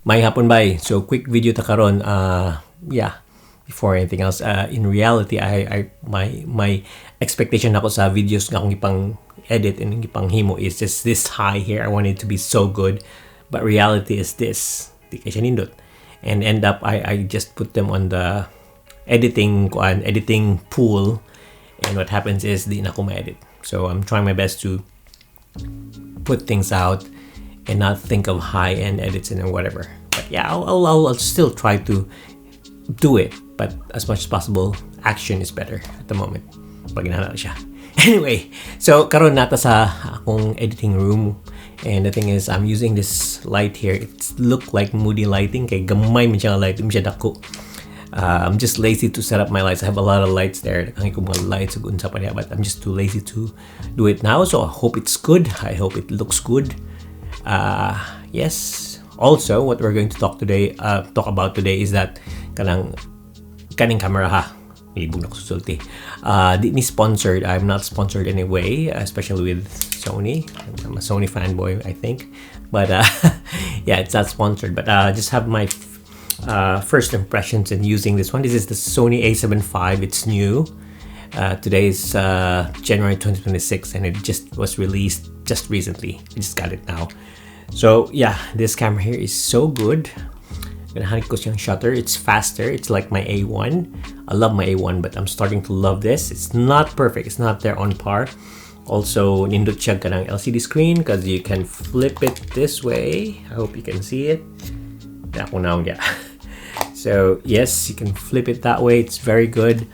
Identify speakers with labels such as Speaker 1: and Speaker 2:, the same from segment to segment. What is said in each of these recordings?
Speaker 1: May hapon bay. So quick video ta karon. Yeah. Before anything else, in reality, my expectation ako sa videos nga akong ipang edit and ipang himo is just this high here. I want it to be so good, but reality is this. Di kay siya nindot. And end up I just put them on the editing pool, and what happens is di na ko ma-edit. So I'm trying my best to put things out and not think of high-end edits and whatever. But yeah, I'll still try to do it, but as much as possible, action is better at the moment. Pag ginana siya. Anyway, so karon nata sa akong editing room, and the thing is, I'm using this light here. It look like moody lighting, kay gamay man siya light, di siya dako. I'm just lazy to set up my lights. I have a lot of lights there. Ang ko mga lights unsa pa niya, but I'm just too lazy to do it now. So I hope it's good. I hope it looks good. Yes. Also, what we're going to talk about today is that kaning camera ha. Ibog na ko susulti. Di ni sponsored. I'm not sponsored anyway, especially with Sony. I'm a Sony fanboy, I think. But yeah, it's not sponsored. But just have my first impressions in using this one. This is the Sony A7V. It's new. Today is January 2026, and it just was released just recently. I just got it now. So yeah, this camera here is so good. Ganahanap ko siyang shutter. It's faster. It's like my A1. I love my A1, but I'm starting to love this. It's not perfect. It's not there on par. Also, nindot siya ka ng LCD screen because you can flip it this way. I hope you can see it. Yeah. So yes, you can flip it that way. It's very good.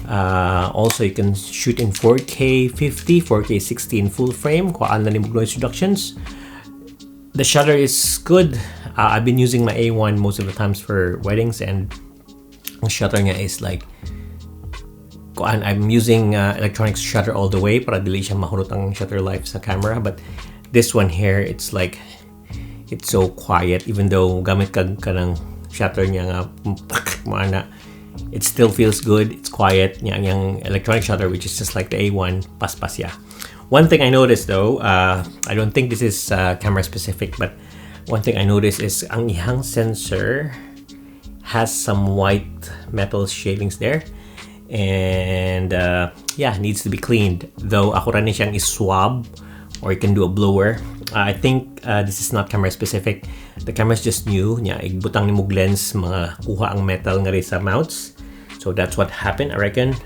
Speaker 1: Also, you can shoot in 4K 50, 4K 60 in full frame. Kuhaan na ni noise reductions. The shutter is good. I've been using my A1 most of the times for weddings, and the shutter niya is like, I'm using electronics shutter all the way para dili siya mahurot ang shutter life sa camera. But this one here, it's like, it's so quiet. Even though gamit ka ng shutter niya nga maana, it still feels good. It's quiet. Yung electronic shutter, which is just like the A1, paspas ya. One thing I noticed though, I don't think this is camera specific, but one thing I noticed is ang ihang sensor has some white metal shavings there, and yeah, needs to be cleaned. Though ako rin siyang iswab, or you can do a blower. I think this is not camera specific. The camera is just new. Igbutang ni mog lens mga kuha ang metal nga rin sa mounts. So that's what happened, I reckon.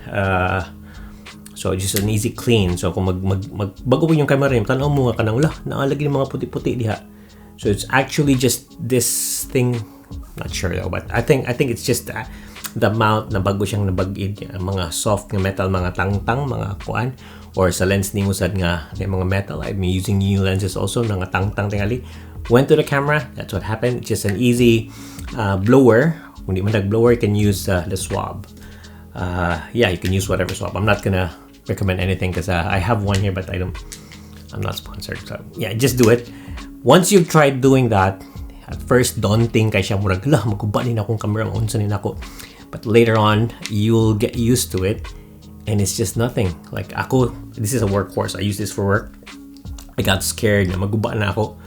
Speaker 1: So just an easy clean. So kung bago po yung camera rin, tanaw mo nga kanang naalagay yung mga puti-puti diha. So it's actually just this thing. Not sure though, but I think it's just the mount na bago siyang nabagid, mga soft nga metal, mga tangtang, mga kuan, or sa lens ni musad nga mga metal. I've been using new lenses also na nga tangtang tingali. Went to the camera. That's what happened. It's just an easy blower. Kung di man blower, you can use the swab. Yeah, you can use whatever swab. I'm not gonna recommend anything because I have one here, but I'm not sponsored. So yeah, just do it. Once you've tried doing that, at first daunting kay siya, murag maguba din akong camera, unsa din ako. But later on, you'll get used to it, and it's just nothing. Like ako, this is a workhorse. I use this for work. I got scared na maguba na ako.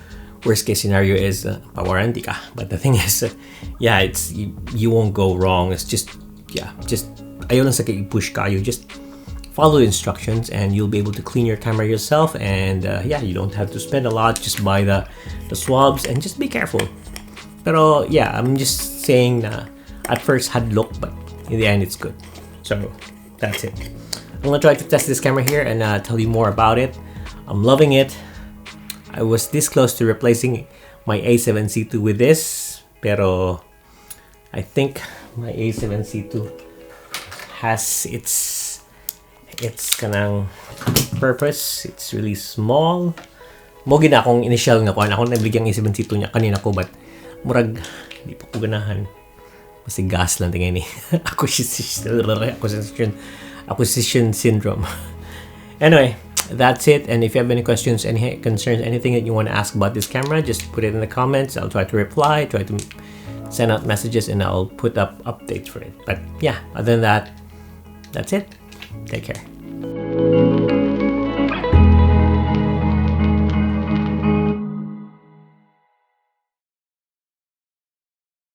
Speaker 1: Worst case scenario is pawaranti ka. But the thing is, yeah, it's you won't go wrong. It's just ayaw lang sa push ka. You just follow instructions and you'll be able to clean your camera yourself, and yeah, you don't have to spend a lot. Just buy the swabs and just be careful. Pero yeah, I'm just saying at first had look, but in the end it's good. So that's it. I'm gonna try to test this camera here and tell you more about it. I'm loving it. I was this close to replacing my A7C2 with this, pero I think my A7C2 has its kanang purpose. It's really small. Mogi na akong initial nga kuan. Ako nabigyan ng A7C2 niya kanina ko, but murag di pa ko ganahan. Kasi gas lang tingin ni. Acquisition syndrome. Anyway, that's it. And if you have any questions, any concerns, anything that you want to ask about this camera, just put it in the comments. I'll try to reply, try to send out messages, and I'll put up updates for it. But yeah, other than that, that's it. Take care.